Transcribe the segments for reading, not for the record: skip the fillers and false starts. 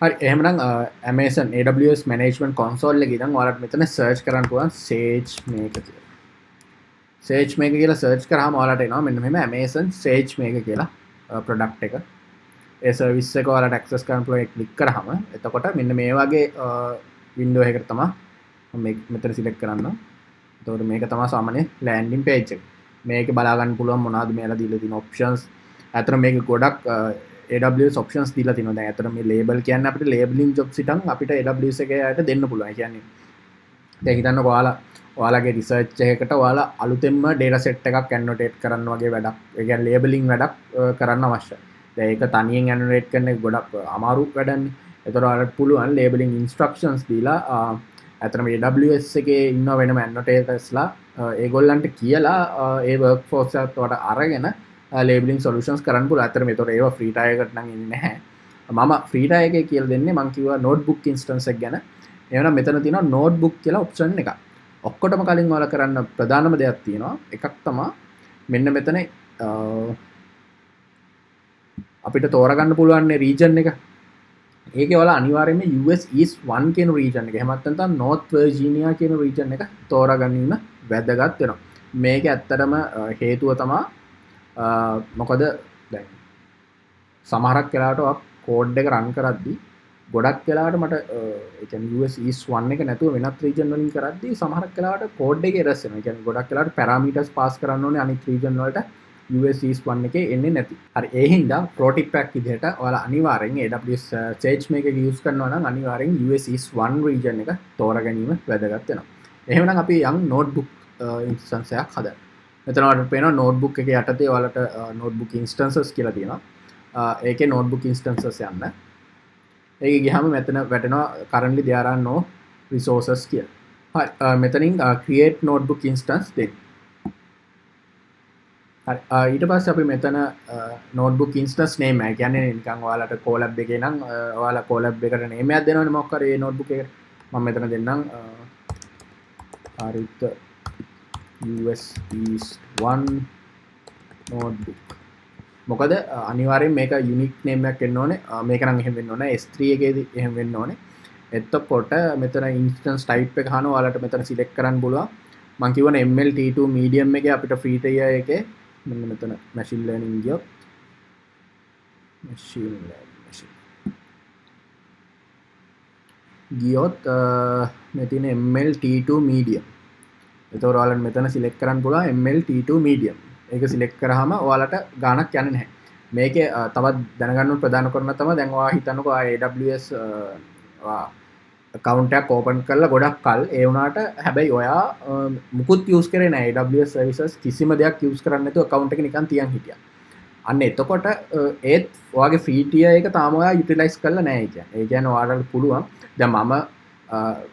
හරි එහෙමනම් Amazon AWS management console එකේ ඉඳන් ඔයාලට මෙතන search කරන්න පුළුවන් SageMaker කියලා. SageMaker කියලා search කරාම ඔයාලට එනවා මෙන්න මෙහෙම Amazon SageMaker කියලා product එක. ඒ service එක ඔයාලට access කරන්න පුළුවන් click කරාම එතකොට මෙන්න මේ වගේ window එකකට තමයි මම මෙතන select කරන්න. එතකොට මේක තමයි සාමාන්‍ය landing page එක. මේක බලා ගන්න පුළුවන් මොනවද මේලා දීලා තියෙන options. අතන මේක ගොඩක් AWS options දීලා තිනවා. දැන් අතන මේ label කියන්නේ අපිට labeling jobs ඉතින් අපිට AWS එකේ යට දෙන්න පුළුවන්. ඒ කියන්නේ දැන් හිතන්නකෝ ඔයාලගේ research එකකට ඔයාලා අලුතෙන්ම data set එකක් annotate කරන්න වගේ වැඩක්. ඒ කියන්නේ labeling වැඩක් කරන්න අවශ්‍යයි. දැන් ඒක තනියෙන් annotate කරන එක ගොඩක් අමාරු වැඩන්නේ. ඒතර ඔයාලට පුළුවන් labeling instructions දීලා අතන මේ AWS එකේ ඉන්න වෙනම annotatorsලා ඒගොල්ලන්ට කියලා ඒ workforce එකත් උඩ අරගෙන labeling solutions කරන්න පුළුවන්. අතර මේතොර ඒවා free tier එකට නම් ඉන්නේ නැහැ. මම free tier එකේ කියලා දෙන්නේ මම කිව්වා notebook instance එක ගැන. එහෙනම් මෙතන තියෙනවා notebook කියලා option එකක්. ඔක්කොටම කලින් ඔයාලා කරන්න ප්‍රධානම දෙයක් තියෙනවා. එකක් තමයි මෙන්න මෙතන අපිට තෝරගන්න පුළුවන් region එක. ඒකේ ඔයාලා අනිවාර්යයෙන්ම US East 1 කියන region එක. එහෙමත් නැත්නම් North Virginia කියන region එක තෝරාගන්න වැදගත් වෙනවා. මේක ඇත්තටම හේතුව තමයි මොකද දැන් සමහරක් වෙලාවට කෝඩ් එක රන් කරද්දී ගොඩක් වෙලාවට මට ඒ කියන්නේ US East 1 එක නැතුව වෙනත් region වලින් කරද්දී සමහරක් වෙලාවට කෝඩ් එකේ errors එනවා. ඒ කියන්නේ ගොඩක් වෙලාවට parameters pass කරන්න ඕනේ අනිත් region වලට US East 1 එකේ එන්නේ නැති. හරි ඒ හින්දා pro tip එකක් විදිහට ඔයාලා අනිවාර්යෙන් AWS SageMaker එක use කරනවා නම් අනිවාර්යෙන් US East 1 region එක තෝරා ගැනීම වැදගත් වෙනවා. එහෙමනම් අපි යම් notebook instance එකක් හදන්න. මෙතන ඔයාලට පේනවා notebook එකේ යටතේ ඔයාලට notebook instances කියලා තියෙනවා. ඒකේ notebook instances යන්න. ඒක ගියාම මෙතන වැටෙනවා currently there are no resources කියලා. හරි මෙතනින් create notebook instance දෙන්න. හරි ඊට පස්සේ අපි මෙතන notebook instance name එක කියන්නේ නිකන් ඔයාලට collab එකේ නම් ඔයාලා collab එකට name එකක් දෙනවනේ මොකක් හරි මේ notebook එකට. මම මෙතන දෙන්නම් Haritha US East 1 notebook. මොකද අනිවාර්යෙන් මේක unique name එකක් වෙන්න ඕනේ. මේක නම් එහෙම වෙන්න ඕනේ. S3 එකේදී එහෙම වෙන්න ඕනේ. එතකොට මෙතන instance type එක අහනවා. ඔයාලට මෙතන select කරන්න පුළුවන්. මම කියවනේ MLT2 medium එකේ අපිට free tier එකේ මෙන්න මෙතන machine learning ගියොත් මෙතන MLT2 medium. එතකොට ඔයාලට මෙතන select කරන්න පුළුවන් MLT2 medium. ඒක select කරාම ඔයාලට ගාණක් යන්නේ නැහැ. මේකේ තවත් දැනගන්න ඕන ප්‍රධාන කරුණ තමයි දැන් ඔයා හිතන්නකෝ AWS account එකක් open කරලා ගොඩක් කල් ඒ වුණාට හැබැයි ඔයා මුකුත් use කරේ නැහැ AWS services කිසිම දෙයක් use කරන්නේ නැතුව account එක නිකන් තියන් හිටියා. අන්න එතකොට ඒත් ඔයාගේ free tier එක තාම ඔයා utilize කරලා නැහැ කියන්නේ. ඒ කියන්නේ ඔයාලට පුළුවන් දැන් මම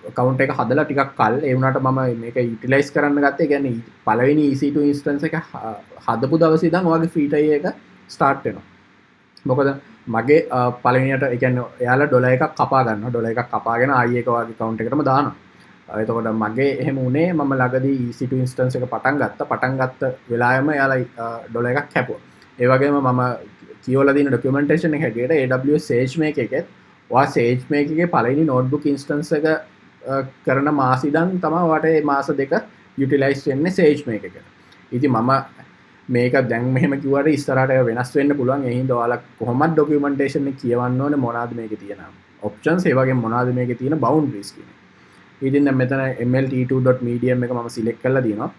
account එක හදලා ටිකක් කල් ඒ වුණාට මම මේක utilize කරන්න ගත්තා. ඒ කියන්නේ පළවෙනි EC2 instance එක හදපු දවසේ ඉඳන් ඔයාගේ free tier එක start වෙනවා. මොකද මගේ පළවෙනියට ඒ කියන්නේ එයාලා ඩොලර් එකක් කපා ගන්නවා. ඩොලර් එකක් කපාගෙන ආයි ඒක ඔයාගේ account එකටම දානවා. එතකොට මගේ එහෙම උනේ මම ළඟදී EC2 instance එක පටන් ගත්ත වෙලාවෙම එයාලා ඩොලර් එකක් කැපුවා. ඒ වගේම මම කියවලා දින documentation එක හැටියට AWS SageMaker එකෙත් ඔයා SageMaker එකේ පළවෙනි notebook instance එක කරන මාස ඉඳන් තමයි ඔයාට මේ මාස දෙක utilize වෙන්නේ SageMaker එකට. ඉතින් මම මේක දැන් මෙහෙම කිව්වට ඉස්සරහට වෙනස් වෙන්න පුළුවන්. ඒ හින්දා ඔයාලා කොහොමද documentation එක කියවන්න ඕනේ මොනවාද මේකේ තියෙන options ඒ වගේම මොනවාද මේකේ තියෙන boundaries කියන. ඉතින් දැන් මෙතන mlt2.medium එක මම select කරලා දිනවා.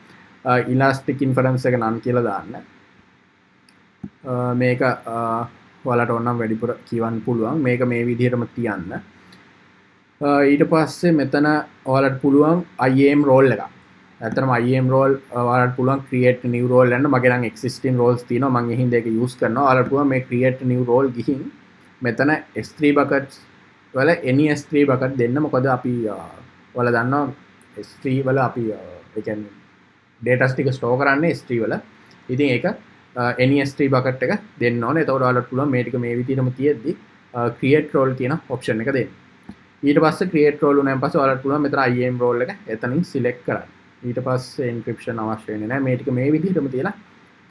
elastic inference එක none කියලා දාන්න. මේක ඔයාලට ඕනම් වැඩිපුර කියවන්න පුළුවන්. මේක මේ විදිහටම තියන්න. ඊට පස්සේ මෙතන ඔයාලට පුළුවන් IAM role එකක්. ඇත්තටම IAM role ඔයාලට පුළුවන් create new role යන්න. මගේ නම් existing roles තියෙනවා. මම ඒ හින්දා ඒක use කරනවා. ඔයාලට පුළුවන් මේ create new role ගිහින් මෙතන S3 buckets වල any S3 bucket දෙන්න. මොකද අපි ඔයාලා දන්නවා S3 වල අපි ඒ කියන්නේ data ටික store කරන්නේ S3 වල. ඉතින් ඒක any S3 bucket එක දෙන්න ඕනේ. එතකොට ඔයාලට පුළුවන් මේ ටික මේ විදිහටම තියෙද්දි create role කියන option එක දෙන්න. ඊට පස්සේ create role උනාන් පස්සේ ඔයාලට පුළුවන් මෙතන IAM role එක එතනින් select කරන්න. ඊට පස්සේ encryption අවශ්‍ය වෙන්නේ නැහැ. මේ ටික මේ විදිහටම තියලා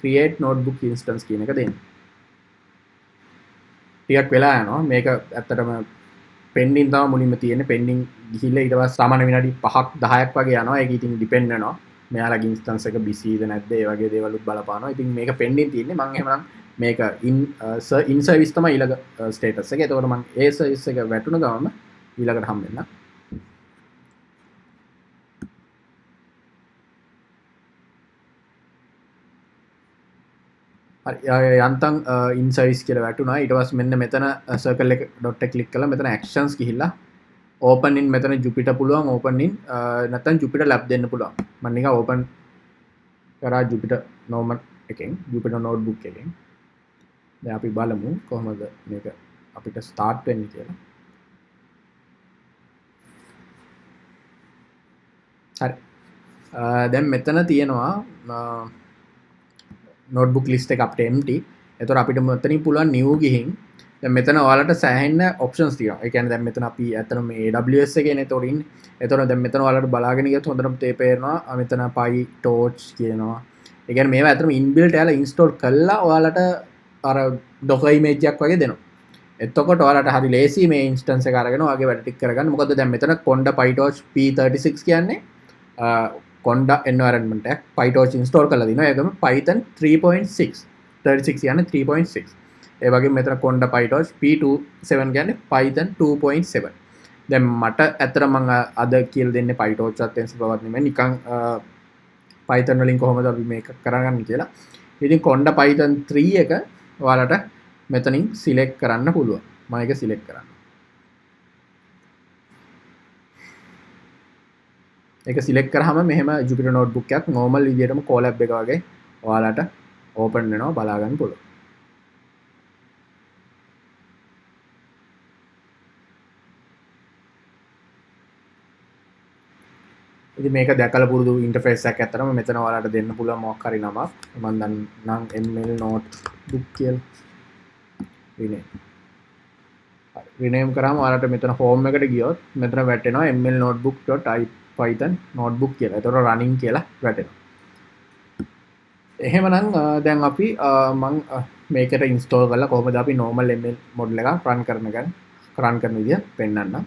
create notebook instance කියන එක දෙන්න. ටිකක් වෙලා යනවා. මේක ඇත්තටම පෙන්ඩින් තම මුලින්ම තියෙන පෙන්ඩිං ගිහිල්ලා ඊට පස්සේ සාමාන්‍ය විනාඩි 5ක් 10ක් වගේ යනවා. ඒක ඉතින් ඩිපෙන්ඩ් වෙනවා මෙයාලගේ ඉන්ස්ටන්ස් එක බිසිද නැද්ද ඒ වගේ දේවලුත් බලපානවා. ඉතින් මේක පෙන්ඩින් තියෙන්නේ මම එහෙමනම් මේක ඉන් සර්විස් තමයි ඊළඟ ස්ටේටස් එක. එතකොට මම ඒ සර්විස් එක වැටුණ ගමන් ඊළඟට හම්බෙන්න. හරි යන්තම් ඉන් සර්විස් කියලා වැටුණා. ඊට පස්සේ මෙන්න මෙතන සර්කල් එක ඩොට් එක ක්ලික් කළා. මෙතන ඇක්ෂන්ස් ගිහිල්ලා ඕපන් ඉන් මෙතන ජුපිටර් පුළුවන් ඕපන් ඉන් නැත්නම් ජුපිටර් ලැබ් දෙන්න පුළුවන්. මම නිකන් ඕපන් කරා ජුපිටර් නෝමල් එකෙන් ජුපිටර් නෝට්බුක් එකෙන්. දැන් අපි බලමු කොහොමද මේක අපිට ස්ටාර්ට් වෙන්නේ කියලා. හරි. දැන් මෙතන තියෙනවා notebook list එක අපිට empty. එතකොට අපිට මෙතනින් පුළුවන් new ගිහින් දැන් මෙතන ඔයාලට සෑහෙන්න options තියෙනවා. ඒ කියන්නේ දැන් මෙතන අපි ඇත්තටම මේ AWS එකේනේ එතකොට ඉන්නේ. එතකොට දැන් මෙතන ඔයාලට බලාගෙන ගියොත් හොඳටම තේරෙනවා මෙතන PyTorch කියනවා. ඒ කියන්නේ මේවා ඇත්තටම inbuilt යාලා install කළා ඔයාලට අර docker image එකක් වගේ දෙනවා. එතකොට ඔයාලට හරි ලේසි මේ instance එක අරගෙන ඔයාගේ වැඩ ටික කරගන්න. මොකද දැන් මෙතන Conda PyTorch P36 කියන්නේ Conda environment එකක් PyTorch install කරලා දිනවා. ඒකම Python 3.6 36 කියන්නේ 3.6. ඒ වගේම මෙතන Conda PyTorch P27 කියන්නේ Python 2.7. දැන් මට ඇත්තට මම අද කියලා දෙන්නේ PyTorch වත් TensorFlow වත් නෙමෙයි නිකන් Python වලින් කොහොමද අපි මේක කරගන්නේ කියලා. ඉතින් Conda Python 3 එක ඔයාලට මෙතනින් select කරන්න පුළුවන්. මම ඒක select කරන්න. ඒක select කරාම මෙහෙම Jupyter notebook එකක් normal විදියටම Colab එක වගේ ඔයාලට open වෙනවා බලා ගන්න පුළුවන්. ඉතින් මේක දැකලා පුරුදු ඉන්ටර්ෆේස් එකක් ඇත්තටම මෙතන ඔයාලට දෙන්න පුළුවන් මොකක් හරි නමක්. මම දැන් නම් ml notebook කියලා rename කරාම ඔයාලට මෙතන home එකට ගියොත් මෙතන වැටෙනවා ml notebook.python notebook කියලා. ඒතකොට running කියලා වැටෙනවා. එහෙමනම් දැන් අපි මම මේකට install කරලා කොහොමද අපි normal ml model එක run කරන විදිය පෙන්නන්නම්.